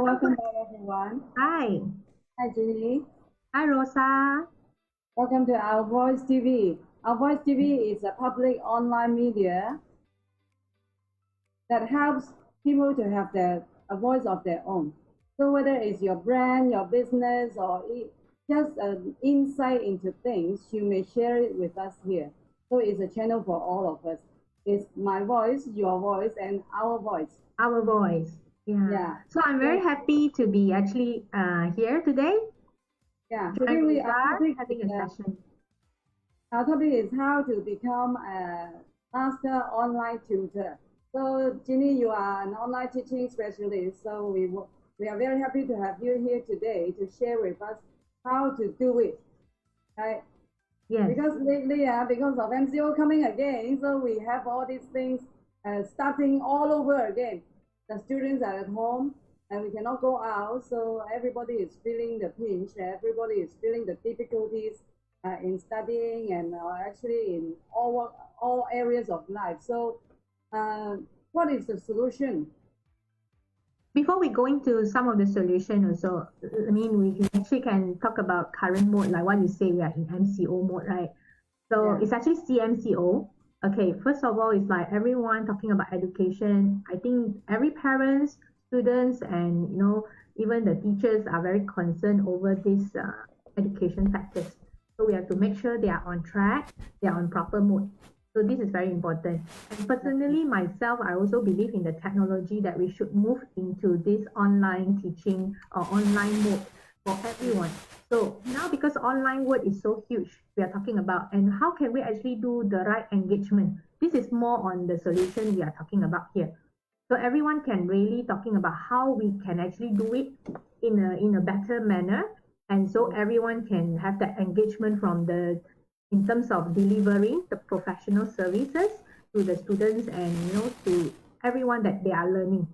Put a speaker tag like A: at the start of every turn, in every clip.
A: welcome back everyone.
B: Hi.
A: Hi Ginny.
B: Hi, Rosa.
A: Welcome to Our Voice TV. Our Voice TV is a public online media that helps people to have a voice of their own. So whether it's your brand, your business, or just an insight into things, you may share it with us here. So it's a channel for all of us. It's my voice, your voice, and our voice.
B: Our voice. Yeah.
A: Yeah.
B: So I'm very happy to be actually here today.
A: Yeah.
B: Today
A: Today
B: we
A: our
B: are
A: topic
B: having a session.
A: Our topic is how to become a master online tutor. So, Ginny, you are an online teaching specialist. So we are very happy to have you here today to share with us how to do it, right?
B: Yes.
A: Because lately, because of MCO coming again, so we have all these things starting all over again. The students are at home and we cannot go out, so everybody is feeling the pinch. Everybody is feeling the difficulties in studying and actually in all areas of life. So, what is the solution?
B: Before we go into some of the solution also, I mean, we actually can talk about current mode, like what you say, we are in MCO mode, right? So
A: Yeah.
B: it's actually CMCO. Okay, first of all, it's like everyone talking about education. I think every parents, students, and even the teachers are very concerned over these education factors. So we have to make sure they are on track, they are on proper mode. So this is very important. And personally, myself, I also believe in the technology that we should move into this online teaching or online mode for everyone. So now because online word is so huge, we are talking about, and how can we actually do the right engagement? This is more on the solution we are talking about here. So everyone can really talking about how we can actually do it in a better manner, and so everyone can have that engagement from the in terms of delivering the professional services to the students and to everyone that they are learning.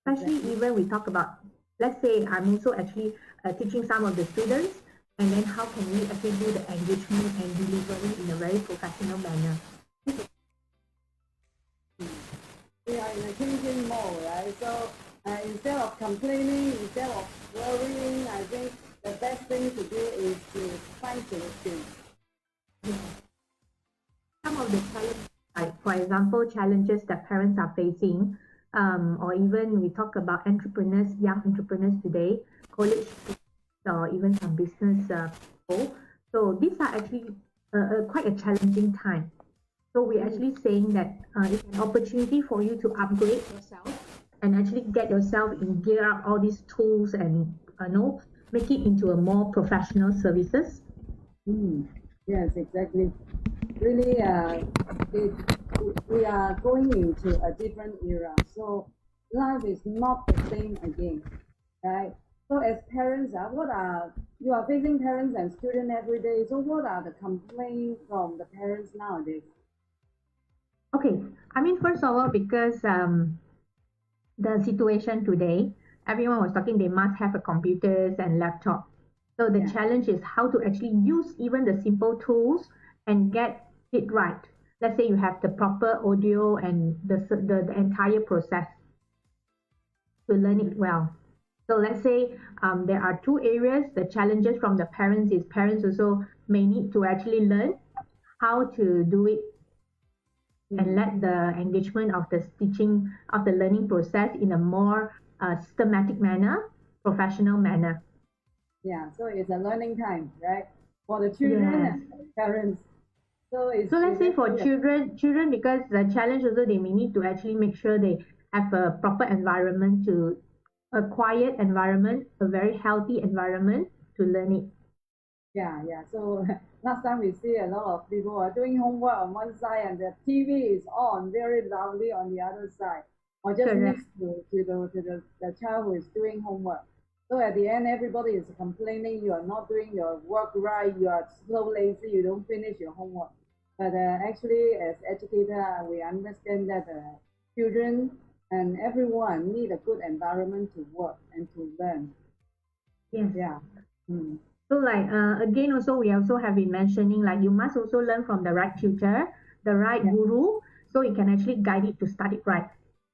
B: Especially even we talk about, let's say I'm also actually teaching some of the students, and then how can we actually do the engagement and delivery in a very professional manner.
A: We are in a changing mode, right? So instead of complaining, instead of worrying, I think the best thing to do is to find solutions.
B: Some of the challenges, like for example, challenges that parents are facing, or even we talk about entrepreneurs, young entrepreneurs today, college students, or even some business people. So these are actually quite a challenging time. So we're actually saying that it's an opportunity for you to upgrade yourself and actually get yourself in gear up all these tools and make it into a more professional services.
A: Yes, exactly. Really, we are going into a different era. So life is not the same again, right? So as parents, you are facing parents and students every day. So what are the complaints from the parents nowadays?
B: Okay, I mean, first of all, because the situation today, everyone was talking they must have a computers and laptop. So the
A: Yeah.
B: challenge is how to actually use even the simple tools and get it right. Let's say you have the proper audio and the entire process to learn it well. So let's say there are two areas. The challenges from the parents is parents also may need to actually learn how to do it and let the engagement of the teaching of the learning process in a more systematic manner, professional manner.
A: Yeah, so it's a learning time, right? For the children
B: Yes.
A: and for the parents. So
B: Let's say for
A: actually
B: children because the challenge also they may need to actually make sure they have a proper environment to a quiet environment, a very healthy environment to learn it.
A: yeah. So last time we see a lot of people are doing homework on one side and the TV is on very loudly on the other side, or just
B: Correct.
A: next to the child who is doing homework. So at the end, everybody is complaining you are not doing your work right, you are so lazy, you don't finish your homework. But actually, as educator, we understand that children and everyone need a good environment to work and to learn.
B: Yes.
A: Yeah. Mm.
B: So like again also we also have been mentioning like you must also learn from the right tutor, the right
A: Yeah.
B: guru, so you can actually guide it to start it right.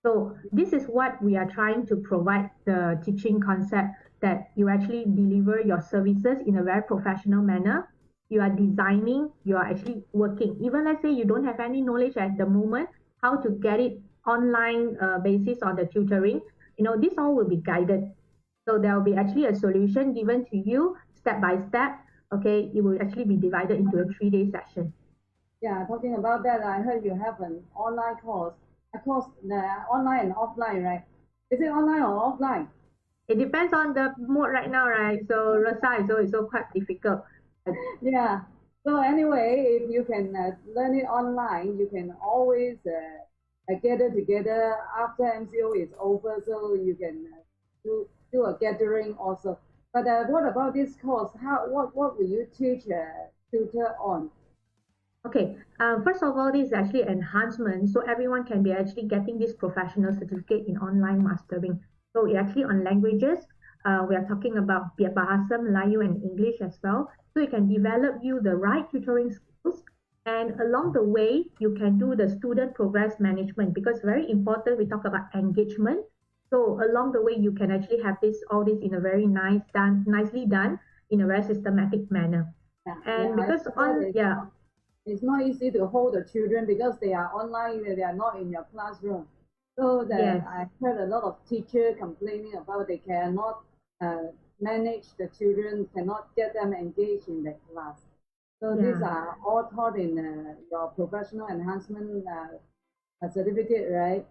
B: So this is what we are trying to provide the teaching concept, that you actually deliver your services in a very professional manner. You are designing, you are actually working. Even let's say you don't have any knowledge at the moment, how to get it online basis on the tutoring, this all will be guided. So there will be actually a solution given to you step by step. Okay, it will actually be divided into a 3-day session.
A: Yeah, talking about that, I heard you have an online course. A course, online and offline, right? Is it online or offline?
B: It depends on the mood right now, right? So Rosa is also quite difficult.
A: Yeah. So anyway, if you can learn it online, you can always gather together after MCO is over, so you can do a gathering also. But what about this course? What will you teach tutor on?
B: Okay, first of all, this is actually enhancement, so everyone can be actually getting this professional certificate in online mastering. So it actually on languages, we are talking about Bahasa Melayu and English as well. So it can develop you the right tutoring skills, and along the way, you can do the student progress management, because very important. We talk about engagement. So along the way, you can actually have all this in a very nicely done in a very systematic manner.
A: Yeah,
B: And
A: yeah.
B: because on yeah.
A: It's not easy to hold the children because they are online, they are not in your classroom. So
B: Yes,
A: I heard a lot of teachers complaining about they cannot manage the children, cannot get them engaged in the class. So these
B: yeah,
A: are all taught in your professional enhancement certificate, right?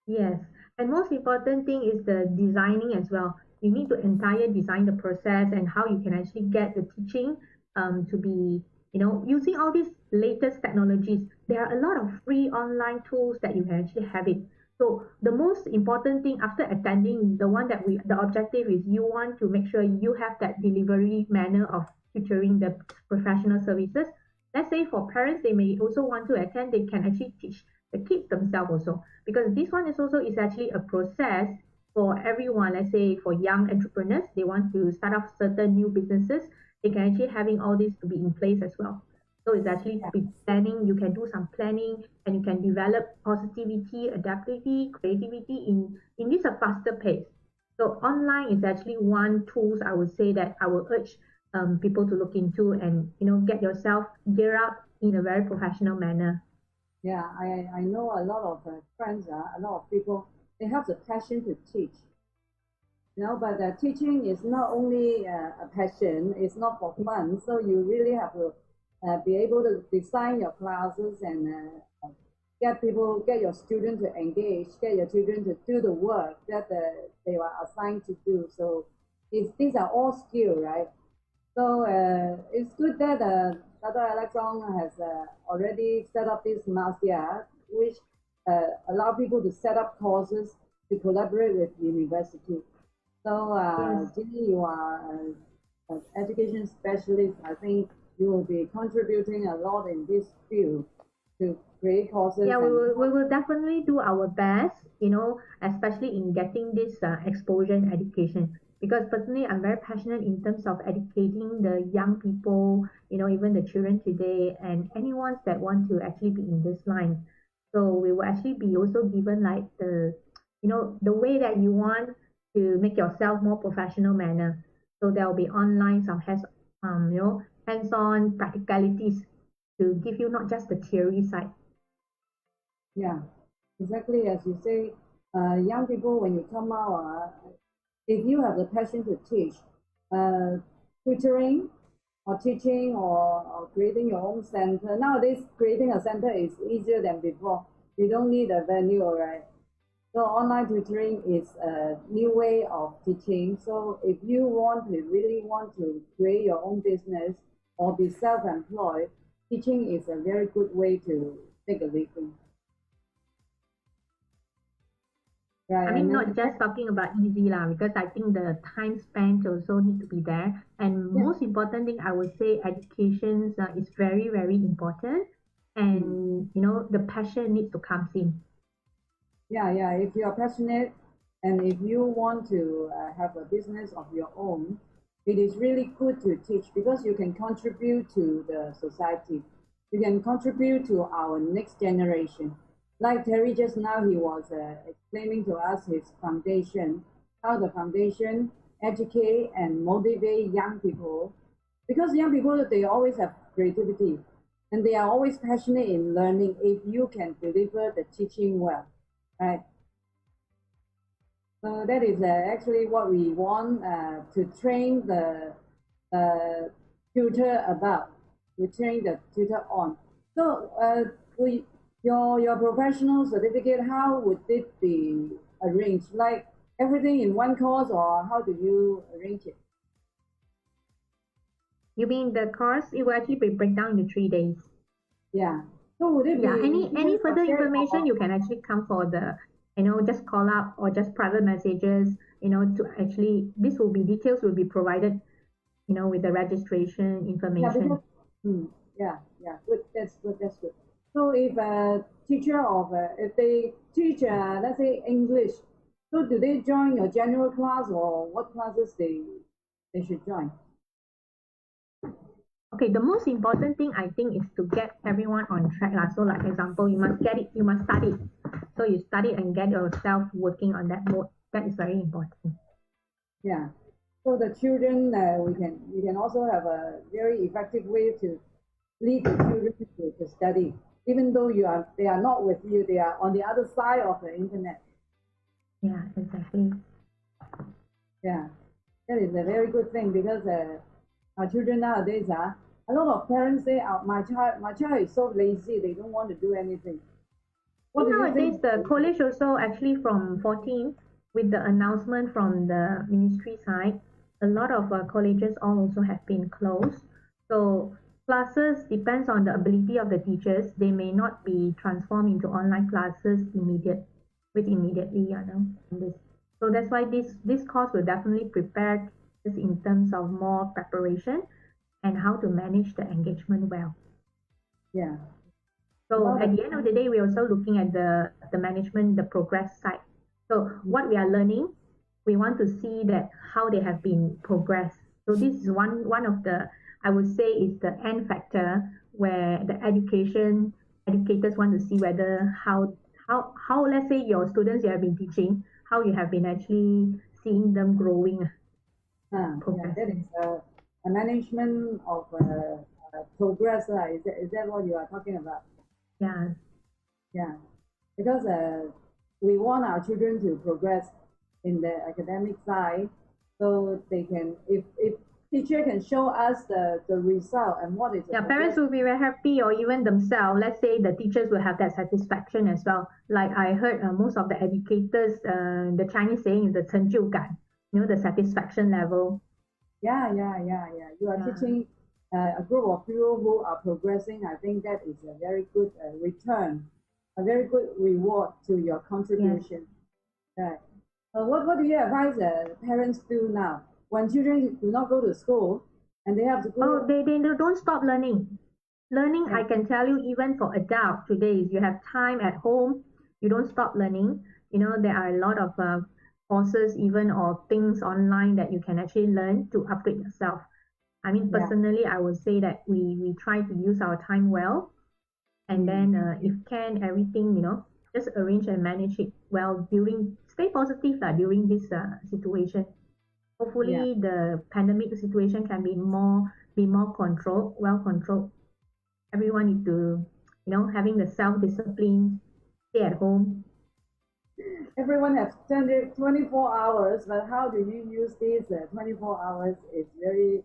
B: yes. And most important thing is the designing as well. You need to entire design the process and how you can actually get the teaching to be, using all these latest technologies. There are a lot of free online tools that you can actually have it. So the most important thing after attending, the objective is you want to make sure you have that delivery manner of tutoring the professional services. Let's say for parents, they may also want to attend, they can actually teach the kids themselves also, because this one is actually a process for everyone. Let's say for young entrepreneurs, they want to start off certain new businesses, they can actually having all this to be in place as well. So it's actually be planning. You can do some planning, and you can develop positivity, adaptivity, creativity in this a faster pace. So online is actually one tools I would say that I will urge people to look into, and get yourself gear up in a very professional manner.
A: Yeah, I know a lot of friends, a lot of people, they have the passion to teach. But teaching is not only a passion, it's not for fun. So you really have to be able to design your classes and get your students to engage, get your children to do the work that they are assigned to do. So these are all skill, right? So it's good that Dr. Alex Wong has already set up this MASIA, which allow people to set up courses to collaborate with university. So,
B: Yes.
A: Ginny, you are an education specialist. I think you will be contributing a lot in this field to create courses
B: Yeah, we
A: and
B: will we will definitely do our best, especially in getting this exposure and education. Because personally, I'm very passionate in terms of educating the young people, even the children today, and anyone that want to actually be in this line. So we will actually be also given like the way that you want to make yourself more professional manner. So there will be online some hands-on practicalities to give you not just the theory side.
A: yeah, exactly as you say, young people when you come out, if you have the passion to teach, uh, tutoring or teaching or creating your own center. Nowadays, creating a center is easier than before. You don't need a venue, right? So online tutoring is a new way of teaching. So if you really want to create your own business or be self-employed, teaching is a very good way to make a living.
B: I
A: Right?
B: mean,
A: And
B: not
A: then,
B: just talking about easy lah, because I think the time spent also need to be there. And
A: yeah.
B: most important thing, I would say education is very, very important.
A: Mm.
B: And, the passion needs to come in.
A: Yeah. If you are passionate and if you want to have a business of your own, it is really good to teach because you can contribute to the society. You can contribute to our next generation. Like Terry just now, he was explaining to us his foundation, how the foundation educate and motivate young people, because young people they always have creativity, and they are always passionate in learning. If you can deliver the teaching well, right? So that is actually what we want to train the uh, tutor about, to train the tutor on. So, we, your professional certificate, how would it be arranged? Like everything in one course, or how do you arrange it?
B: You mean the course? It will actually be break down into 3 days.
A: Yeah. So would it
B: Yeah,
A: be
B: any
A: individual
B: further
A: subject
B: information
A: or
B: you can actually come for the, just call up or just private messages, to actually, this will be details will be provided, with the registration
A: yeah? Because
B: information.
A: hmm, yeah, yeah, good. That's good. That's good. So if a teacher of if they teach let's say English, so do they join your general class, or what classes they should join?
B: Okay, the most important thing I think is to get everyone on track lah. So like example, you must study. So you study and get yourself working on that mode. That is very important.
A: Yeah. So the children, we can also have a very effective way to lead the children to study, even though they are not with you, they are on the other side of the internet.
B: Yeah, exactly.
A: Yeah, that is a very good thing because our children nowadays a lot of parents say, my child is so lazy, they don't want to do anything.
B: So
A: What do you
B: nowadays
A: think?
B: the college also actually from 14 with the announcement from the ministry side, a lot of colleges all also have been closed. So classes depends on the ability of the teachers. They may not be transformed into online classes immediately, in this. So that's why this course will definitely prepare us in terms of more preparation and how to manage the engagement well.
A: Yeah,
B: So
A: about
B: at the end of the day, we're also looking at the management, the progress side. So what we are learning, we want to see that how they have been progressed. So this is one of the, I would say, is the end factor where the educators want to see whether how let's say your students you have been teaching, how you have been actually seeing them growing,
A: yeah, that is
B: progressing.
A: a management of progress. Is that what you are talking about?
B: Yeah.
A: Yeah, because we want our children to progress in the academic side, so they can, if teacher can show us the result and what is the
B: Yeah, parents
A: progress.
B: will be very happy, or even themselves. Let's say the teachers will have that satisfaction as well. Like I heard most of the educators, the Chinese saying is the 成就感, the satisfaction level.
A: Yeah, yeah, yeah, yeah. You are
B: Yeah,
A: teaching a group of people who are progressing. I think that is a very good return, a very good reward to your
B: yes.
A: contribution. Right. What do you advise parents do now when children do not go to school and they have to
B: Oh,
A: go?
B: they don't stop learning. Learning,
A: Yeah,
B: I can tell you, even for adult today, if you have time at home, you don't stop learning. There are a lot of courses, even or things online that you can actually learn to upgrade yourself. I mean,
A: yeah.
B: personally, I would say that we try to use our time well, and
A: Mm.
B: then if can everything, just arrange and manage it well during. Stay positive lah during this situation.
A: Yeah.
B: Hopefully, the pandemic situation can be more controlled, well controlled. Everyone need to, having the self discipline, stay at home.
A: Everyone has 24 hours, but how do you use these 24 hours is very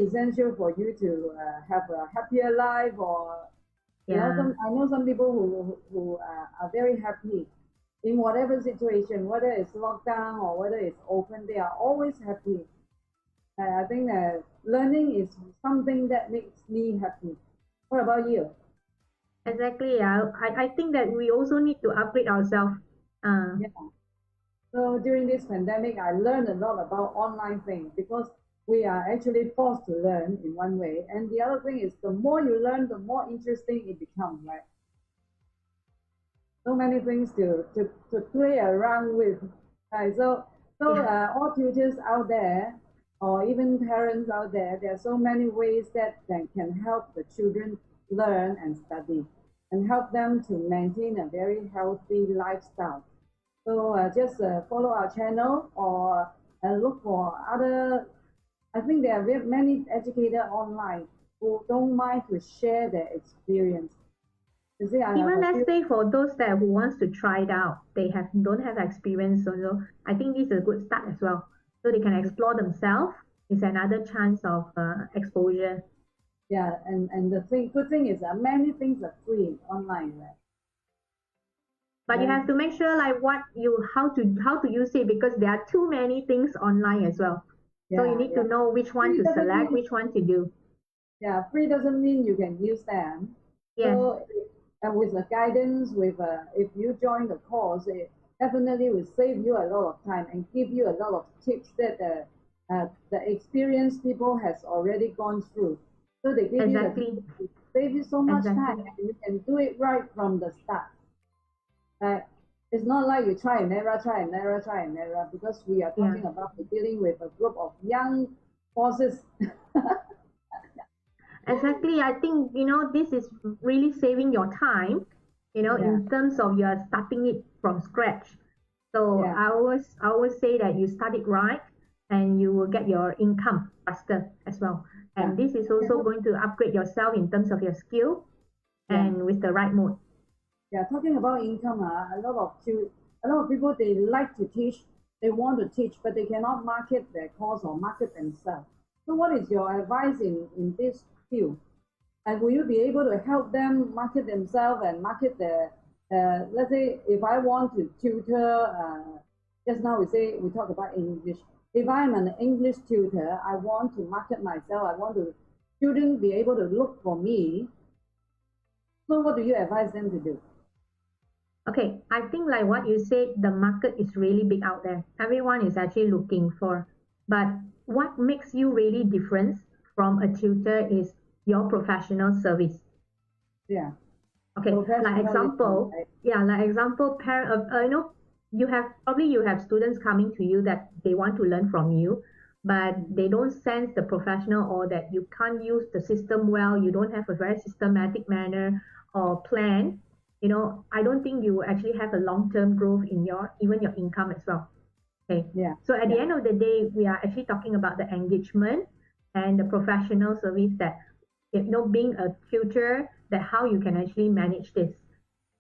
A: essential for you to have a happier life, or
B: Yeah,
A: some I know some people who are very happy in whatever situation, whether it's lockdown or whether it's open, they are always happy. I think that learning is something that makes me happy. What about you?
B: exactly. Yeah, I think that we also need to upgrade ourselves. Uh,
A: Yeah. So during this pandemic, I learned a lot about online things because we are actually forced to learn in one way. And the other thing is the more you learn, the more interesting it becomes, right? So many things to play around with. Right?
B: yeah,
A: All tutors out there, or even parents out there, there are so many ways that can help the children learn and study. and help them to maintain a very healthy lifestyle. So just follow our channel or look for other. I think there are many educators online who don't mind to share their experience. You see, I have
B: Even
A: a
B: let's
A: few.
B: say for those that who wants to try it out, they don't have experience, so I think this is a good start as well. So they can explore themselves. It's another chance of exposure.
A: Yeah, and the good thing is that many things are free online, right?
B: But you
A: Yeah,
B: have to make sure like how to use it because there are too many things online as well. So you
A: yeah,
B: need to
A: yeah.
B: know which one
A: Free
B: to
A: doesn't
B: select,
A: mean
B: which one to do.
A: free doesn't mean you can use them.
B: Yes,
A: So with the guidance, with if you join the course, it definitely will save you a lot of time and give you a lot of tips that the experienced people has already gone through. So they give you the
B: exactly,
A: tips to save you so much time,
B: exactly.
A: and you can do it right from the start. Uh, it's not like you try and error, try and error, try and error, because we are
B: Yeah.
A: talking about dealing with a group of young forces.
B: Exactly. I think, this is really saving your time,
A: Yeah,
B: in terms of you're starting it from scratch. So
A: yeah,
B: I always say that you start it right and you will get your income faster as well.
A: yeah.
B: And this is
A: Okay,
B: also going to upgrade yourself in terms of your skill
A: yeah.
B: and with the right mode.
A: Yeah, talking about income, a lot of people they like to teach, they want to teach, but they cannot market their course or market themselves. So, what is your advice in this field? And will you be able to help them market themselves and market their, let's say, if I want to tutor, just now we talk about English. If I'm an English tutor, I want to market myself. I want to students be able to look for me. So, what do you advise them to do?
B: Okay, I think like what you said, the market is really big out there. Everyone is actually looking for. But what makes you really different from a tutor is your professional service.
A: Yeah.
B: Okay, like
A: Professionalism,
B: example,
A: right?
B: yeah, like example, you have students coming to you that they want to learn from you, but they don't sense the professional or that you can't use the system well, you don't have a very systematic manner or plan. I don't think you will actually have a long-term growth in your even your income as well. Okay.
A: Yeah,
B: So at the
A: yeah,
B: end of the day, we are actually talking about the engagement and the professional service that, being a tutor, that how you can actually manage this.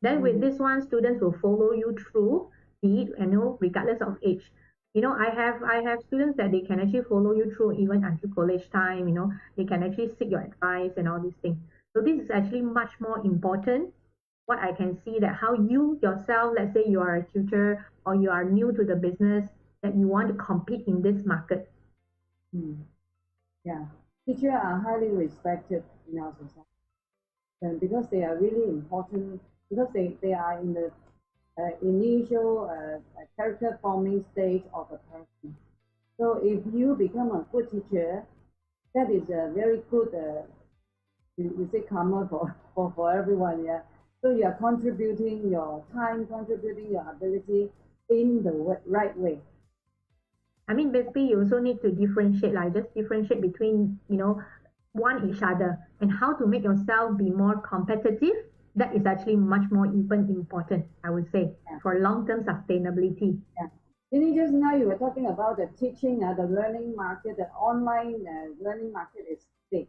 B: Then with
A: mm,
B: this one, students will follow you through, be it, regardless of age. I have students that they can actually follow you through even until college time, they can actually seek your advice and all these things. So this is actually much more important what I can see that how you yourself, let's say you are a tutor or you are new to the business, that you want to compete in this market.
A: mm, yeah. Teachers are highly respected in our society, and because they are really important, because they are in the initial character forming stage of a person. So if you become a good teacher, that is a very good, you say karma for everyone, yeah. So you are contributing your time, contributing your ability in the right way.
B: I mean, basically, you also need to differentiate, like just differentiate between, one each other and how to make yourself be more competitive. That is actually much more even important, I would say,
A: Yeah.
B: for long-term sustainability.
A: Yeah. Ginny, just now you were talking about the teaching, the learning market, the online learning market is big.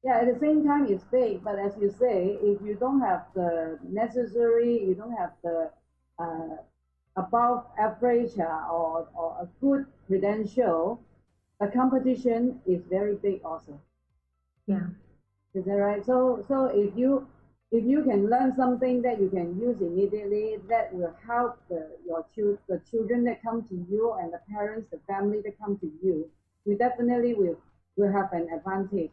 A: Yeah, at the same time, it's big, but as you say, if you don't have the necessary, you don't have the uh, above average or a good credential, the competition is very big also.
B: Yeah.
A: Is that right? So if you can learn something that you can use immediately, that will help the children that come to you and the parents, the family that come to you. We definitely will have an advantage.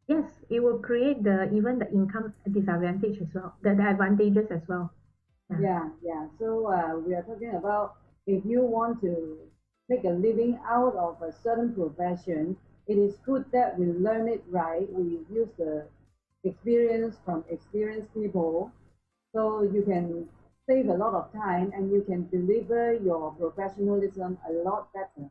B: Yes, it will create even the income disadvantage as well, the advantages as well. Yeah.
A: Yeah, yeah. So we are talking about if you want to make a living out of a certain profession, it is good that we learn it right. We use the experience from experienced people, so you can save a lot of time and you can deliver your professionalism a lot better.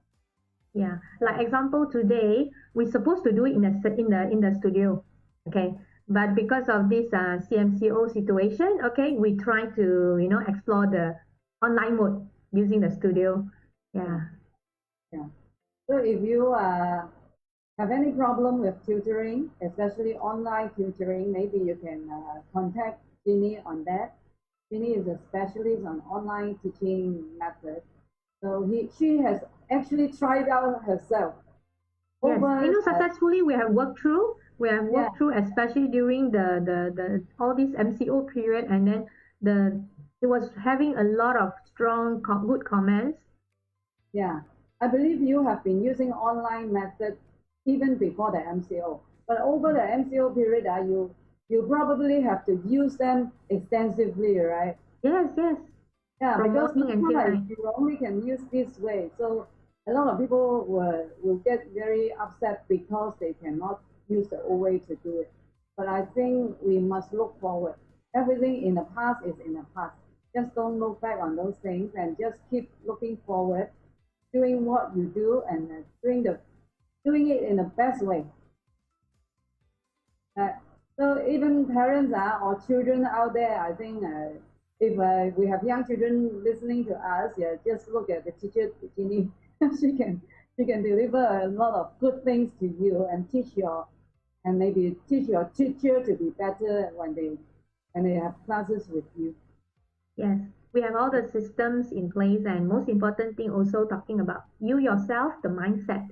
B: Yeah, like example today, we're supposed to do it in the studio, okay? But because of this CMCO situation, okay, we try to, explore the online mode using the studio. Yeah.
A: Yeah. So if you have any problem with tutoring, especially online tutoring, maybe you can contact Ginny on that. Ginny is a specialist on online teaching method. So she has actually tried out herself.
B: Yes,
A: Over,
B: successfully we have worked through. We have
A: yeah,
B: worked through, especially during the all this MCO period, and then the it was having a lot of strong, good comments.
A: yeah. I believe you have been using online method even before the MCO. But over the MCO period, you probably have to use them extensively, right?
B: Yes, yes.
A: Yeah,
B: From
A: because
B: morning until
A: sometimes
B: night.
A: you only can use this way. So a lot of people will get very upset because they cannot use the old way to do it. But I think we must look forward. Everything in the past is in the past. Just don't look back on those things and just keep looking forward, doing what you do and doing it in the best way. Uh, so even parents or children out there, I think if we have young children listening to us, yeah, just look at the teacher, Ginny. she can she can deliver a lot of good things to you and maybe teach your teacher to be better when they have classes with you.
B: Yes, we have all the systems in place, and most important thing also talking about you yourself, the mindset.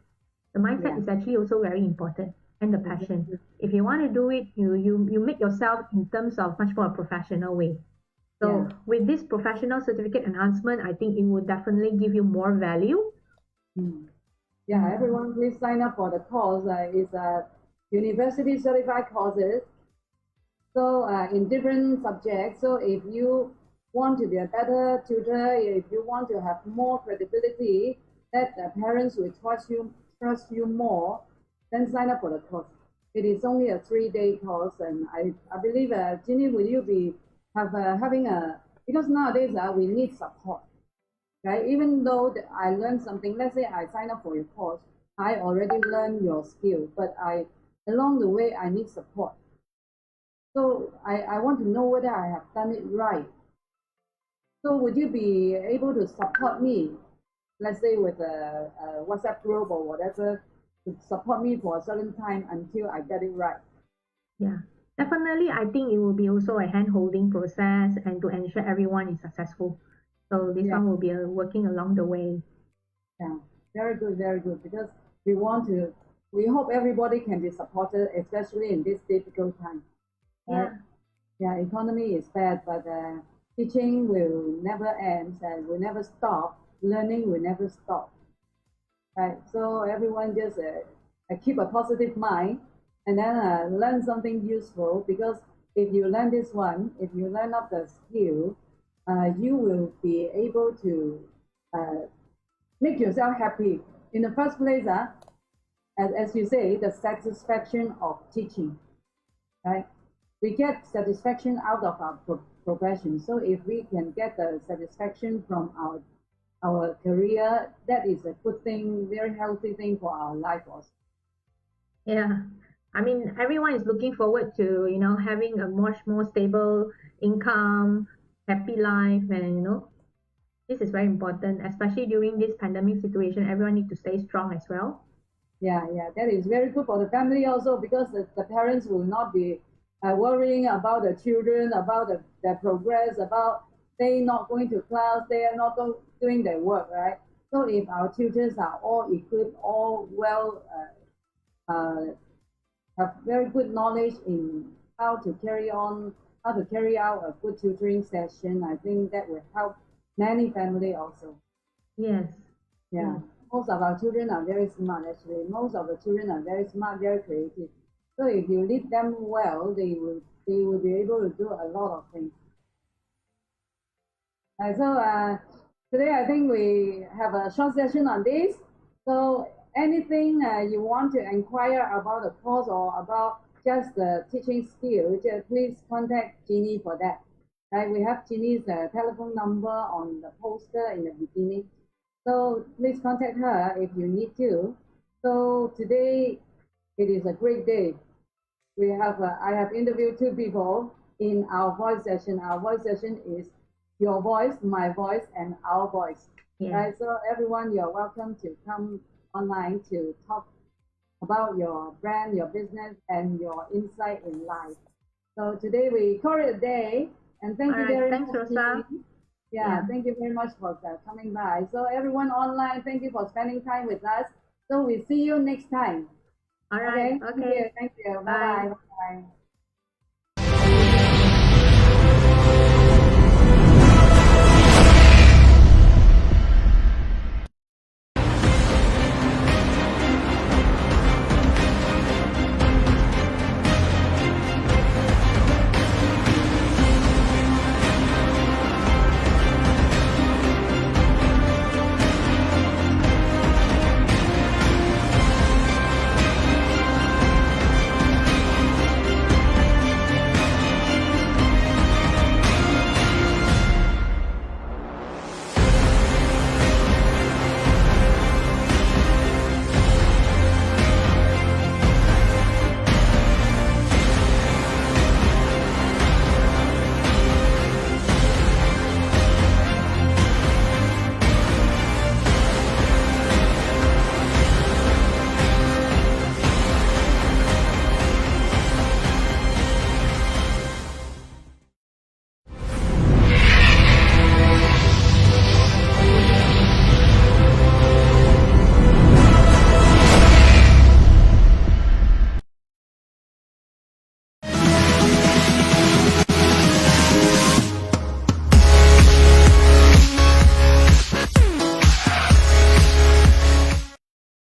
B: The mindset
A: Yeah,
B: is actually also very important, and the passion.
A: exactly.
B: If you want to do it, you make yourself in terms of much more professional way.
A: Yeah.
B: So with this professional certificate enhancement, I think it would definitely give you more value.
A: Mm. Yeah,
B: Mm.
A: everyone please sign up for the course. It's university certified courses. So in different subjects. So if you want to be a better tutor, if you want to have more credibility, that the parents will trust you more, then sign up for the course. It is only a 3-day course, and I believe, Ginny, will you be having a because nowadays we need support, right? Even though I learned something, let's say I sign up for your course, I already learned your skill, but along the way I need support. So I want to know whether I have done it right. So would you be able to support me, let's say with a WhatsApp group or whatever, to support me for a certain time until I get it right?
B: Yeah, definitely. I think it will be also a hand-holding process and to ensure everyone is successful. So this
A: Yeah,
B: one will be working along the way.
A: yeah, very good, very good. Because we want to, we hope everybody can be supported, especially in this difficult time, right?
B: Yeah,
A: Yeah, economy is bad, but teaching will never end and will never stop. Learning will never stop. Right. So everyone just keep a positive mind and then learn something useful because if you learn this one, if you learn up the skill, you will be able to uh, make yourself happy. In the first place, as you say, the satisfaction of teaching, right? We get satisfaction out of our profession. So if we can get the satisfaction from our career, that is a good thing, very healthy thing for our life also.
B: yeah. I mean, everyone is looking forward to, having a much more stable income, happy life, and, this is very important, especially during this pandemic situation. Everyone needs to stay strong as well.
A: Yeah, yeah, that is very good for the family also because the parents will not be worrying about the children, about their progress, about they not going to class, they are not doing their work, right? So if our tutors are all equipped, all well, have very good knowledge in how to carry out a good tutoring session, I think that will help many family also.
B: Yes,
A: Yeah,
B: yes.
A: most of our children are very smart actually. Most of the children are very smart, very creative. So if you lead them well, they will be able to do a lot of things. So today I think we have a short session on this. So anything you want to inquire about the course or about just the teaching skill, just please contact Ginny for that. Right, we have Ginny's telephone number on the poster in the beginning. So please contact her if you need to. So today it is a great day. I have interviewed two people in our voice session. Our voice session is your voice, my voice, and our voice.
B: Yeah.
A: Right. So everyone, you're welcome to come online to talk about your brand, your business, and your insight in life. So today we call it a day, and thank
B: All
A: you
B: right.
A: very
B: Thanks,
A: much.
B: Rosa.
A: Yeah, thank you very much for coming by. So everyone online, thank you for spending time with us. So we see you next time.
B: All right.
A: Okay.
B: Okay.
A: Thank you.
B: Bye.
A: Bye bye. Bye.